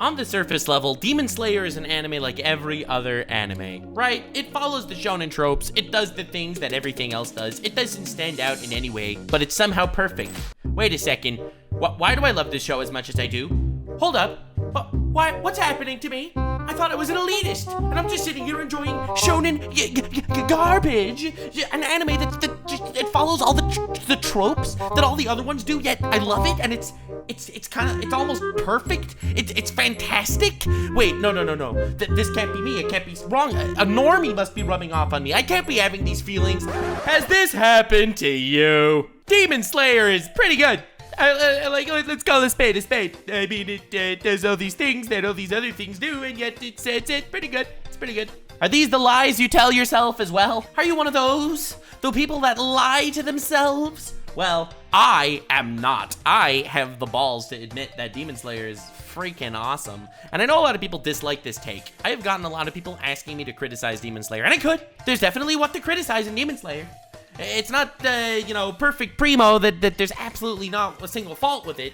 On the surface level, Demon Slayer is an anime like every other anime, right? It follows the shonen tropes, it does the things that everything else does, it doesn't stand out in any way, but it's somehow perfect. Wait a second, why do I love this show as much as I do? Hold up, what's happening to me? I thought I was an elitist, and I'm just sitting here enjoying shonen garbage, an anime that follows all the tropes that all the other ones do. Yet I love it, and it's almost perfect. It's fantastic. Wait, no. This can't be me. It can't be wrong. A normie must be rubbing off on me. I can't be having these feelings. Has this happened to you? Demon Slayer is pretty good. Let's call a spade a spade. I mean, it does all these things that all these other things do, and yet it's pretty good. It's pretty good. Are these the lies you tell yourself as well? Are you one of those? The people that lie to themselves? Well, I am not. I have the balls to admit that Demon Slayer is freaking awesome. And I know a lot of people dislike this take. I have gotten a lot of people asking me to criticize Demon Slayer, and I could. There's definitely what to criticize in Demon Slayer. It's not, perfect primo that there's absolutely not a single fault with it.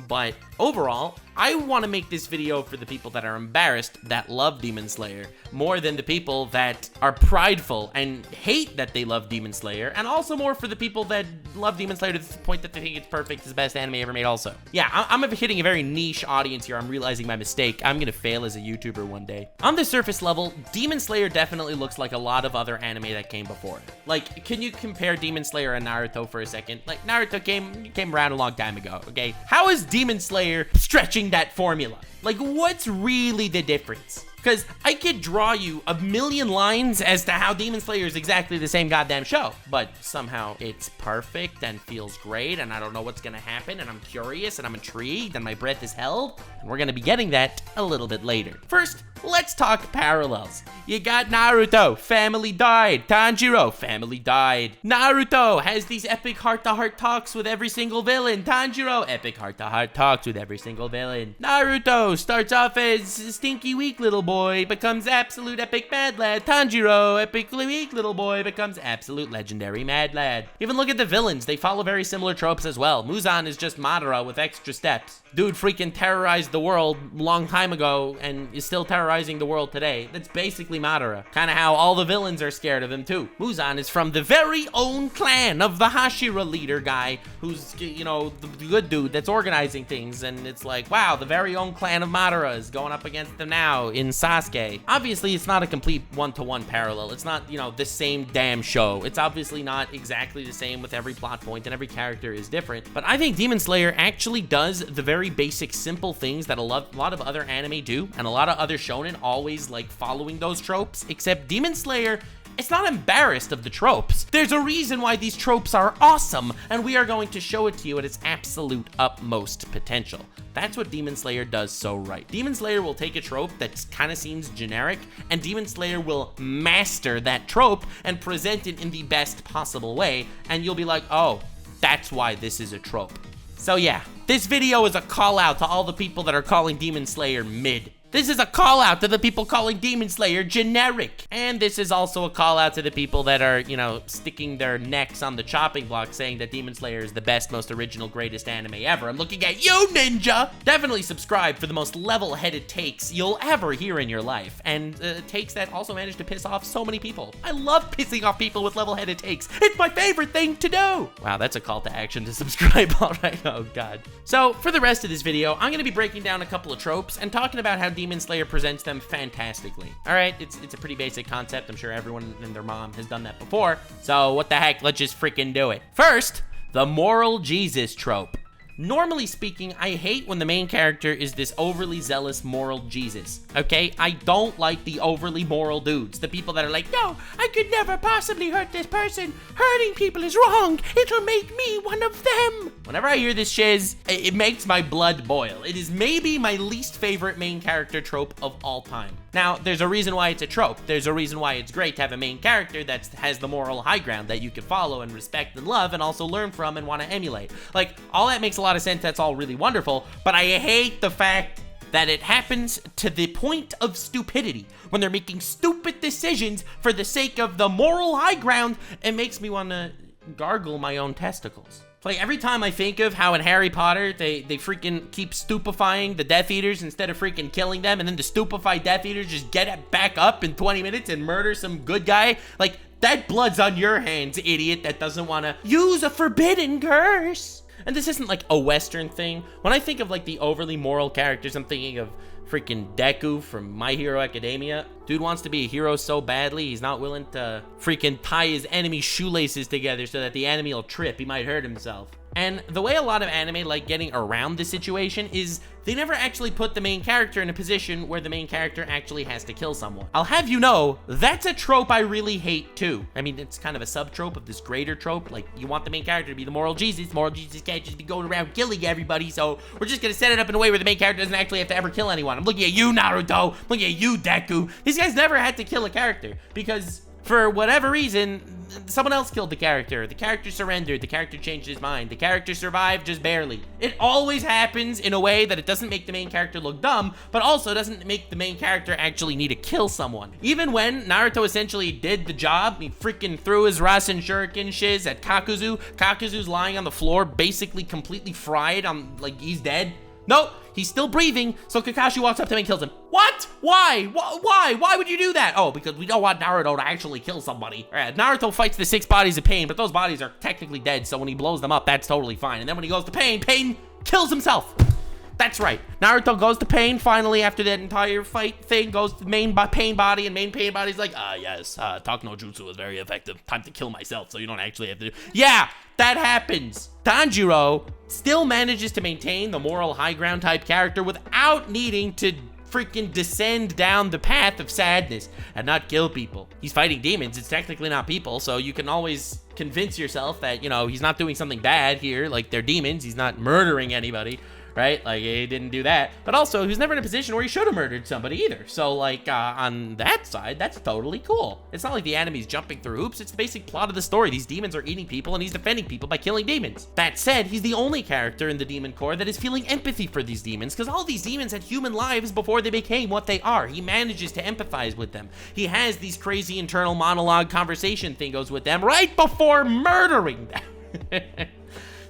But overall, I want to make this video for the people that are embarrassed that love Demon Slayer more than the people that are prideful and hate that they love Demon Slayer, and also more for the people that love Demon Slayer to the point that they think it's perfect, it's the best anime ever made also. Yeah, I'm hitting a very niche audience here. I'm realizing my mistake. I'm gonna fail as a YouTuber one day. On the surface level, Demon Slayer definitely looks like a lot of other anime that came before it. Like, can you compare Demon Slayer and Naruto for a second? Like, Naruto came around a long time ago, okay? How is Demon Slayer stretching that formula? Like, what's really the difference? Because I could draw you a million lines as to how Demon Slayer is exactly the same goddamn show, but somehow it's perfect and feels great, and I don't know what's gonna happen, and I'm curious, and I'm intrigued, and my breath is held, and we're gonna be getting that a little bit later. First, let's talk parallels. You got Naruto, family died. Tanjiro, family died. Naruto has these epic heart-to-heart talks with every single villain. Tanjiro, epic heart-to-heart talks with every single villain. Naruto starts off as a stinky weak little boy, becomes absolute epic mad lad. Tanjiro, epically weak little boy, becomes absolute legendary mad lad. Even look at the villains, they follow very similar tropes as well. Muzan is just Madara with extra steps. Dude freaking terrorized the world long time ago and is still terrorizing the world today. That's basically Madara. Kind of how all the villains are scared of him too. Muzan is from the very own clan of the Hashira leader guy who's, the good dude that's organizing things, and it's like, wow, the very own clan of Madara is going up against them now in Sasuke. Obviously, it's not a complete one-to-one parallel. It's not, the same damn show. It's obviously not exactly the same with every plot point, and every character is different. But I think Demon Slayer actually does the very basic, simple things that a lot of other anime do, and a lot of other shonen always like following those tropes, except Demon Slayer, it's not embarrassed of the tropes. There's a reason why these tropes are awesome, and we are going to show it to you at its absolute utmost potential. That's what Demon Slayer does so right. Demon Slayer will take a trope that kind of seems generic, and Demon Slayer will master that trope and present it in the best possible way, and you'll be like, oh, that's why this is a trope. So yeah, this video is a call out to all the people that are calling Demon Slayer mid. This is a call out to the people calling Demon Slayer generic. And this is also a call out to the people that are, sticking their necks on the chopping block saying that Demon Slayer is the best, most original, greatest anime ever. I'm looking at you, ninja! Definitely subscribe for the most level-headed takes you'll ever hear in your life. And takes that also manage to piss off so many people. I love pissing off people with level-headed takes. It's my favorite thing to do! Wow, that's a call to action to subscribe, alright? Oh, God. So, for the rest of this video, I'm gonna be breaking down a couple of tropes and talking about how Demon Slayer presents them fantastically. All right, it's a pretty basic concept. I'm sure everyone and their mom has done that before. So what the heck, let's just freaking do it. First, the moral Jesus trope. Normally speaking, I hate when the main character is this overly zealous moral Jesus, okay? I don't like the overly moral dudes. The people that are like, no, I could never possibly hurt this person. Hurting people is wrong. It'll make me one of them. Whenever I hear this shiz, it makes my blood boil. It is maybe my least favorite main character trope of all time. Now, there's a reason why it's a trope. There's a reason why it's great to have a main character that has the moral high ground that you can follow and respect and love and also learn from and want to emulate. Like, all that makes a lot of sense. That's all really wonderful, but I hate the fact that it happens to the point of stupidity. When they're making stupid decisions for the sake of the moral high ground, it makes me want to gargle my own testicles. Like, every time I think of how in Harry Potter, they freaking keep stupefying the Death Eaters instead of freaking killing them, and then the stupefied Death Eaters just get it back up in 20 minutes and murder some good guy. Like, that blood's on your hands, idiot, that doesn't want to use a forbidden curse. And this isn't like a Western thing. When I think of like the overly moral characters, I'm thinking of freaking Deku from My Hero Academia. Dude wants to be a hero so badly, he's not willing to freaking tie his enemy's shoelaces together so that the enemy will trip. He might hurt himself. And the way a lot of anime like getting around this situation is they never actually put the main character in a position where the main character actually has to kill someone. I'll have you know, that's a trope I really hate too. I mean, it's kind of a sub-trope of this greater trope. Like, you want the main character to be the moral Jesus. Moral Jesus can't just be going around killing everybody, so we're just gonna set it up in a way where the main character doesn't actually have to ever kill anyone. I'm looking at you, Naruto. I'm looking at you, Deku. These guys never had to kill a character because for whatever reason, someone else killed the character. The character surrendered. The character changed his mind. The character survived just barely. It always happens in a way that it doesn't make the main character look dumb, but also doesn't make the main character actually need to kill someone. Even when Naruto essentially did the job, he freaking threw his Rasen Shuriken shiz at Kakuzu. Kakuzu's lying on the floor, basically completely fried on, like, he's dead. Nope, he's still breathing, so Kakashi walks up to him and kills him. What? Why? Why? Why would you do that? Oh, because we don't want Naruto to actually kill somebody. Naruto fights the 6 bodies of Pain, but those bodies are technically dead, so when he blows them up, that's totally fine. And then when he goes to Pain, Pain kills himself. That's right. Naruto goes to Pain finally after that entire fight thing, goes to main Pain body, and main Pain body's like, yes, Taku no Jutsu is very effective. Time to kill myself, so you don't actually have to. Yeah, that happens. Tanjiro still manages to maintain the moral high ground type character without needing to freaking descend down the path of sadness and not kill people. He's fighting demons. It's technically not people, so you can always convince yourself that, you know, he's not doing something bad here. Like, they're demons. He's not murdering anybody. Right? Like, he didn't do that. But also, he was never in a position where he should have murdered somebody either. So, like, on that side, that's totally cool. It's not like the enemy's jumping through hoops. It's the basic plot of the story. These demons are eating people, and he's defending people by killing demons. That said, he's the only character in the Demon Corps that is feeling empathy for these demons, because all these demons had human lives before they became what they are. He manages to empathize with them. He has these crazy internal monologue conversation thingos with them right before murdering them.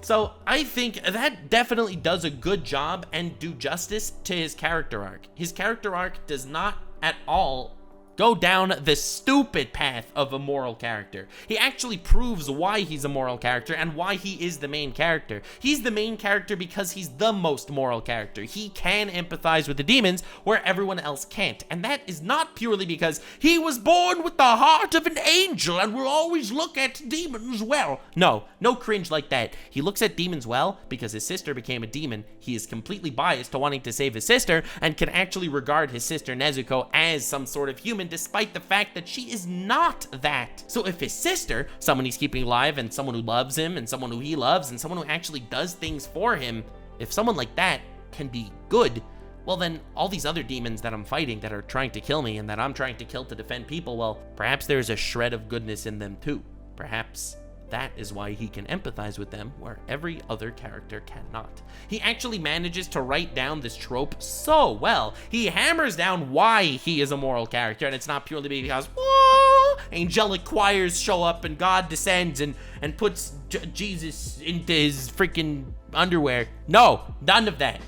So I think that definitely does a good job and do justice to his character arc. His character arc does not at all go down the stupid path of a moral character. He actually proves why he's a moral character and why he is the main character. He's the main character because he's the most moral character. He can empathize with the demons where everyone else can't. And that is not purely because he was born with the heart of an angel and will always look at demons well. No cringe like that. He looks at demons well because his sister became a demon. He is completely biased to wanting to save his sister and can actually regard his sister Nezuko as some sort of human despite the fact that she is not that. So if his sister, someone he's keeping alive and someone who loves him and someone who he loves and someone who actually does things for him, if someone like that can be good, well then all these other demons that I'm fighting that are trying to kill me and that I'm trying to kill to defend people, well, perhaps there's a shred of goodness in them too. Perhaps that is why he can empathize with them where every other character cannot. He actually manages to write down this trope so well. He hammers down why he is a moral character, and it's not purely because angelic choirs show up and God descends and puts Jesus into his freaking underwear. No, none of that.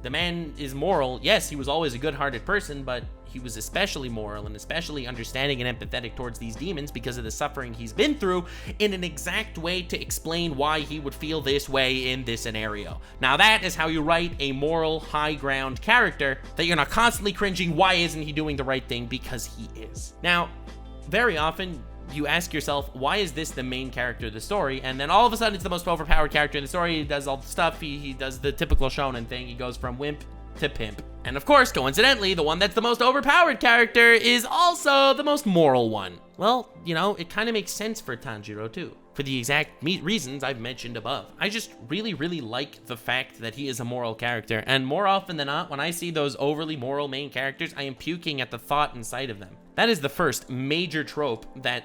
The man is moral. Yes, he was always a good-hearted person, but he was especially moral and especially understanding and empathetic towards these demons because of the suffering he's been through in an exact way to explain why he would feel this way in this scenario. Now that is how you write a moral high ground character that you're not constantly cringing, why isn't he doing the right thing? Because he is. Now, very often you ask yourself, why is this the main character of the story? And then all of a sudden it's the most overpowered character in the story. He does all the stuff. He does the typical shonen thing. He goes from wimp to pimp. And of course, coincidentally, the one that's the most overpowered character is also the most moral one. Well, you know, it kind of makes sense for Tanjiro too, for the exact reasons I've mentioned above. I just really, really like the fact that he is a moral character, and more often than not, when I see those overly moral main characters, I am puking at the thought inside of them. That is the first major trope that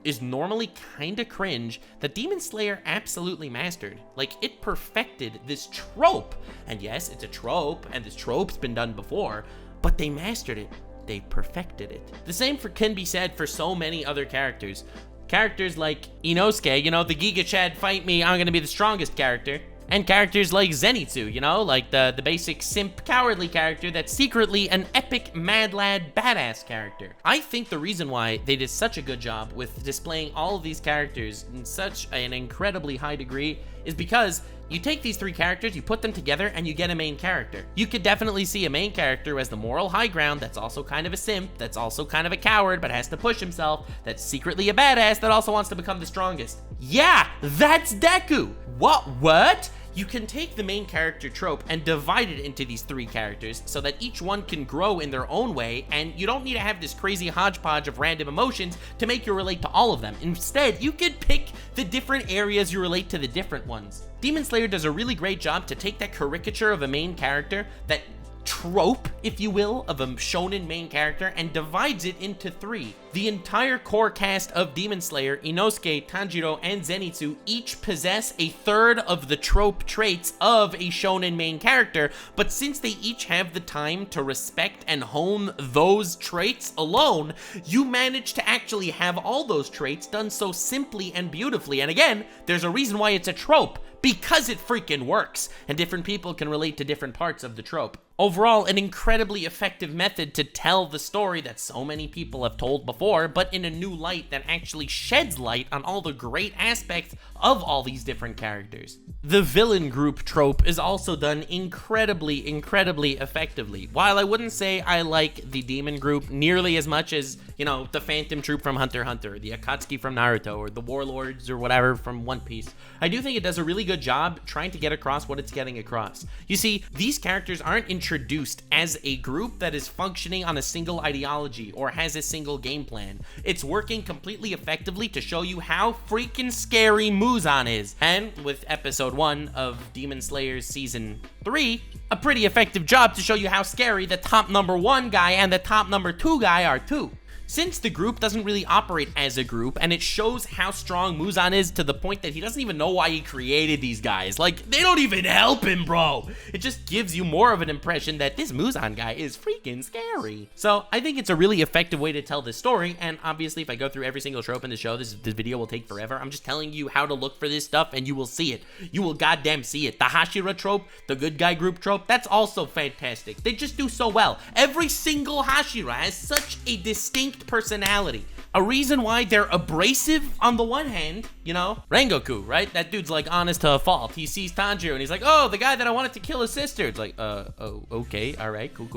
is normally kinda cringe that Demon Slayer absolutely mastered. Like, it perfected this trope. And yes, it's a trope, and this trope's been done before, but they mastered it. They perfected it. The same can be said for so many other characters. Characters like Inosuke, you know, the Giga Chad fight me, I'm gonna be the strongest character. And characters like Zenitsu, you know, like the basic simp cowardly character that's secretly an epic mad lad badass character. I think the reason why they did such a good job with displaying all of these characters in such an incredibly high degree is because you take these three characters, you put them together, and you get a main character. You could definitely see a main character who has the moral high ground, that's also kind of a simp, that's also kind of a coward, but has to push himself, that's secretly a badass, that also wants to become the strongest. Yeah, that's Deku! What? You can take the main character trope and divide it into these three characters so that each one can grow in their own way, and you don't need to have this crazy hodgepodge of random emotions to make you relate to all of them. Instead, you could pick the different areas you relate to the different ones. Demon Slayer does a really great job to take that caricature of a main character, that trope, if you will, of a shonen main character, and divides it into three. The entire core cast of Demon Slayer, Inosuke, Tanjiro, and Zenitsu each possess a third of the trope traits of a shonen main character, but since they each have the time to respect and hone those traits alone, you manage to actually have all those traits done so simply and beautifully. And again, there's a reason why it's a trope, because it freaking works, and different people can relate to different parts of the trope. Overall, an incredibly effective method to tell the story that so many people have told before, but in a new light that actually sheds light on all the great aspects of all these different characters. The villain group trope is also done incredibly effectively. While I wouldn't say I like the demon group nearly as much as, you know, the Phantom Troop from Hunter x Hunter, the Akatsuki from Naruto, or the Warlords or whatever from One Piece, I do think it does a really good job trying to get across what it's getting across. You see, these characters aren't introduced as a group that is functioning on a single ideology or has a single game plan. It's working completely effectively to show you how freaking scary Muzan is. And with episode 1 of Demon Slayer season 3, a pretty effective job to show you how scary the top number 1 guy and the top number 2 guy are too. Since the group doesn't really operate as a group, and it shows how strong Muzan is to the point that he doesn't even know why he created these guys. Like, they don't even help him, bro. It just gives you more of an impression that this Muzan guy is freaking scary. So I think it's a really effective way to tell this story, and obviously if I go through every single trope in the show, this video will take forever. I'm just telling you how to look for this stuff, and you will see it. You will goddamn see it. The Hashira trope, the good guy group trope, that's also fantastic. They just do so well. Every single Hashira has such a distinct personality. A reason why they're abrasive on the one hand, you know, Rengoku, right? That dude's like honest to a fault. He sees Tanjiro and he's like, oh, the guy that I wanted to kill his sister. It's like, oh, okay, all right, cool,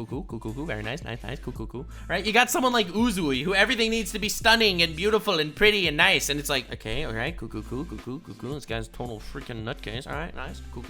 very nice, cool. Right? You got someone like Uzui who everything needs to be stunning and beautiful and pretty and nice, and it's like, okay, all right, cool. This guy's a total freaking nutcase. All right, nice, cool.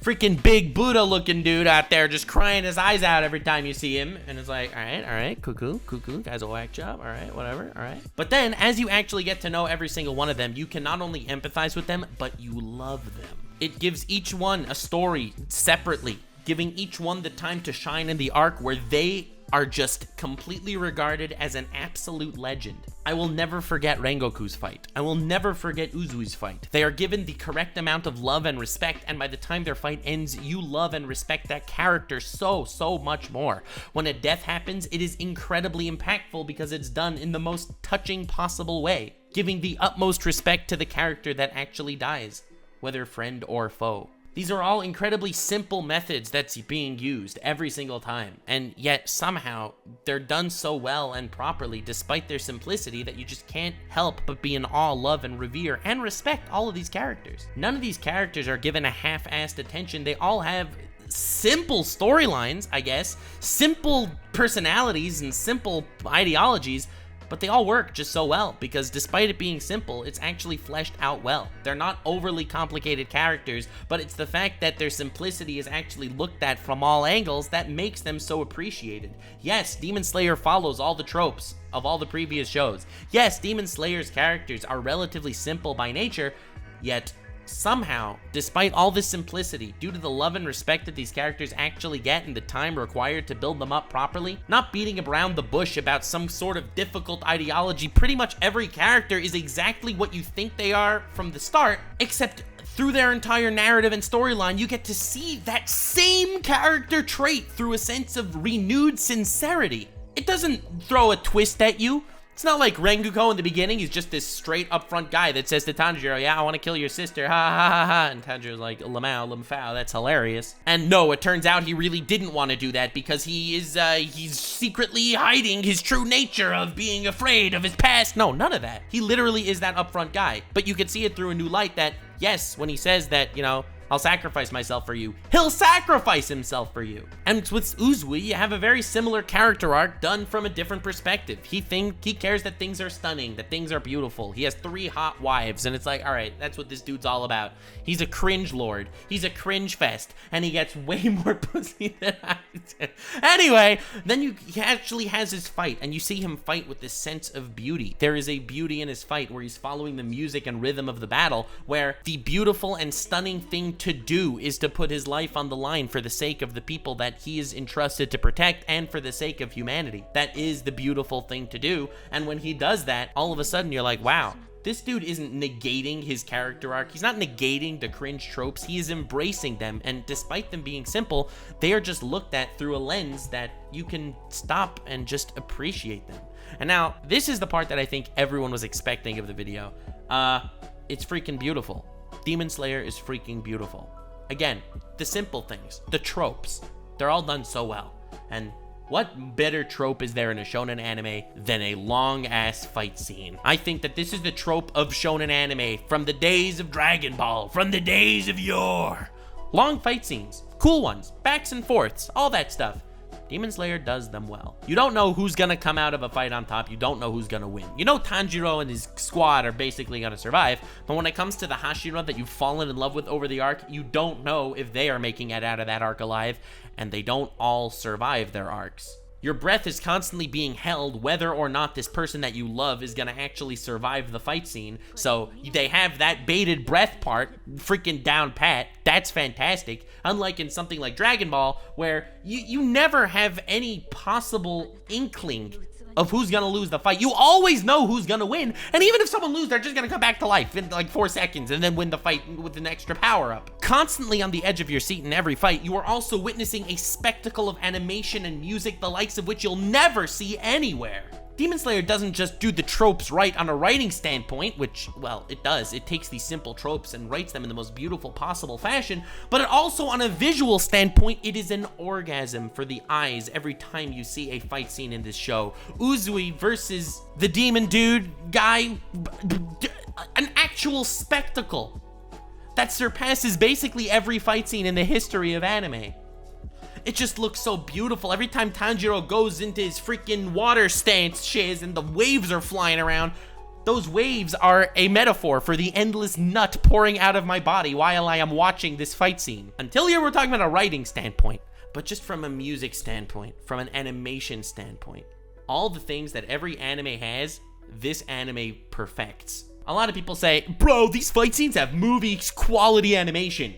Freaking big Buddha looking dude out there just crying his eyes out every time you see him, and it's like, all right, cool. Guy's a whack job. All right, whatever. All right. But then as you actually get to know every single one of them, you can not only empathize with them, but you love them. It gives each one a story separately, giving each one the time to shine in the arc where they are just completely regarded as an absolute legend. I will never forget Rengoku's fight. I will never forget Uzui's fight. They are given the correct amount of love and respect, and by the time their fight ends, you love and respect that character so much more. When a death happens, it is incredibly impactful because it's done in the most touching possible way, giving the utmost respect to the character that actually dies, whether friend or foe. These are all incredibly simple methods that's being used every single time, and yet somehow they're done so well and properly despite their simplicity that you just can't help but be in awe, love, and revere and respect all of these characters. None of these characters are given a half-assed attention. They all have simple storylines, I guess, simple personalities and simple ideologies, but they all work just so well because despite it being simple, it's actually fleshed out well. They're not overly complicated characters, but it's the fact that their simplicity is actually looked at from all angles that makes them so appreciated. Yes, Demon Slayer follows all the tropes of all the previous shows. Yes, Demon Slayer's characters are relatively simple by nature, yet somehow, despite all this simplicity, due to the love and respect that these characters actually get and the time required to build them up properly, not beating around the bush about some sort of difficult ideology, pretty much every character is exactly what you think they are from the start, except through their entire narrative and storyline, you get to see that same character trait through a sense of renewed sincerity. It doesn't throw a twist at you. It's not like Rengoku in the beginning. He's just this straight up front guy that says to Tanjiro, yeah, I want to kill your sister, ha ha ha ha. And Tanjiro's like, lamau, lamfao, that's hilarious. And no, it turns out he really didn't want to do that because he's secretly hiding his true nature of being afraid of his past. No, none of that. He literally is that upfront guy. But you can see it through a new light that, yes, when he says that, you know, I'll sacrifice myself for you, he'll sacrifice himself for you. And with Uzui, you have a very similar character arc done from a different perspective. He cares that things are stunning, that things are beautiful. He has 3 hot wives, and it's like, all right, that's what this dude's all about. He's a cringe lord. He's a cringe fest, and he gets way more pussy than I do. Anyway, then he actually has his fight, and you see him fight with this sense of beauty. There is a beauty in his fight where he's following the music and rhythm of the battle, where the beautiful and stunning thing to do is to put his life on the line for the sake of the people that he is entrusted to protect and for the sake of humanity. That is the beautiful thing to do. And when he does that, all of a sudden you're like, wow, this dude isn't negating his character arc. He's not negating the cringe tropes. He is embracing them. And despite them being simple, they are just looked at through a lens that you can stop and just appreciate them. And now, this is the part that I think everyone was expecting of the video. It's freaking beautiful. Demon Slayer is freaking beautiful. Again, the simple things, the tropes, they're all done so well. And what better trope is there in a shonen anime than a long-ass fight scene? I think that this is the trope of shonen anime from the days of Dragon Ball, from the days of yore. Long fight scenes, cool ones, backs and forths, all that stuff. Demon Slayer does them well. You don't know who's gonna come out of a fight on top. You don't know who's gonna win. You know Tanjiro and his squad are basically gonna survive, but when it comes to the Hashira that you've fallen in love with over the arc, you don't know if they are making it out of that arc alive, and they don't all survive their arcs. Your breath is constantly being held whether or not this person that you love is gonna actually survive the fight scene. So they have that bated breath part freaking down pat. That's fantastic. Unlike in something like Dragon Ball, where you never have any possible inkling of who's gonna lose the fight. You always know who's gonna win, and even if someone loses, they're just gonna come back to life in like 4 seconds and then win the fight with an extra power-up. Constantly on the edge of your seat in every fight, you are also witnessing a spectacle of animation and music, the likes of which you'll never see anywhere. Demon Slayer doesn't just do the tropes right on a writing standpoint, which, well, it does. It takes these simple tropes and writes them in the most beautiful possible fashion, but it also, on a visual standpoint, it is an orgasm for the eyes every time you see a fight scene in this show. Uzui versus the demon dude guy, an actual spectacle that surpasses basically every fight scene in the history of anime. It just looks so beautiful. Every time Tanjiro goes into his freaking water stance shiz and the waves are flying around, those waves are a metaphor for the endless nut pouring out of my body while I am watching this fight scene. Until here, we're talking about a writing standpoint, but just from a music standpoint, from an animation standpoint, all the things that every anime has, this anime perfects. A lot of people say, bro, these fight scenes have movie quality animation.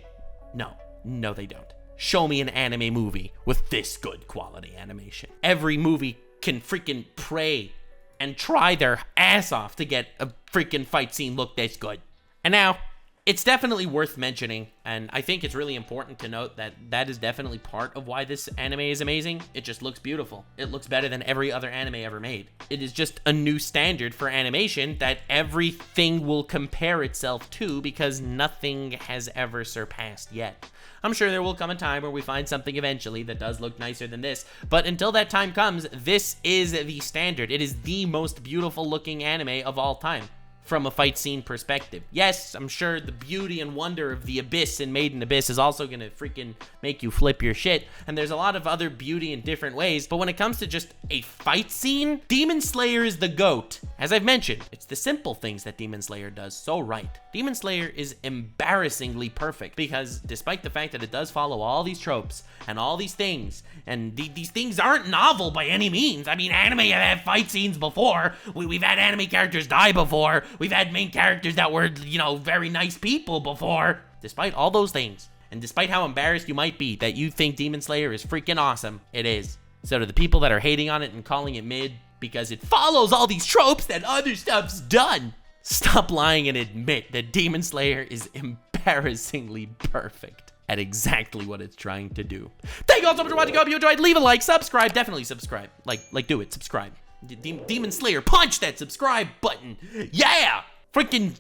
No, they don't. Show me an anime movie with this good quality animation. Every movie can freaking pray and try their ass off to get a freaking fight scene look this good. And now, it's definitely worth mentioning, and I think it's really important to note that that is definitely part of why this anime is amazing. It just looks beautiful. It looks better than every other anime ever made. It is just a new standard for animation that everything will compare itself to because nothing has ever surpassed yet. I'm sure there will come a time where we find something eventually that does look nicer than this, but until that time comes, this is the standard. It is the most beautiful looking anime of all time from a fight scene perspective. Yes, I'm sure the beauty and wonder of the Abyss and Maiden Abyss is also gonna freaking make you flip your shit, and there's a lot of other beauty in different ways, but when it comes to just a fight scene, Demon Slayer is the GOAT. As I've mentioned, it's the simple things that Demon Slayer does so right. Demon Slayer is embarrassingly perfect because despite the fact that it does follow all these tropes and all these things, and these things aren't novel by any means. I mean, anime have had fight scenes before. We've had anime characters die before. We've had main characters that were, you know, very nice people before. Despite all those things, and despite how embarrassed you might be that you think Demon Slayer is freaking awesome, it is. So to the people that are hating on it and calling it mid because it follows all these tropes that other stuff's done, stop lying and admit that Demon Slayer is embarrassingly perfect at exactly what it's trying to do. Thank you all so much for watching. I hope you enjoyed. Leave a like, subscribe, definitely subscribe. Like do it, subscribe. Demon Slayer, punch that subscribe button. Yeah! Freaking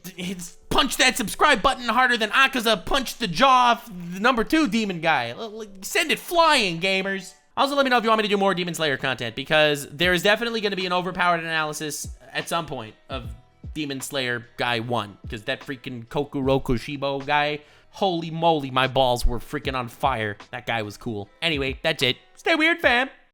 punch that subscribe button harder than Akaza punched the jaw off the number 2 demon guy. Send it flying, gamers. Also, let me know if you want me to do more Demon Slayer content, because there is definitely going to be an overpowered analysis at some point of Demon Slayer guy 1, because that freaking Kokuroku Shibo guy, holy moly, my balls were freaking on fire. That guy was cool. Anyway, that's it. Stay weird, fam.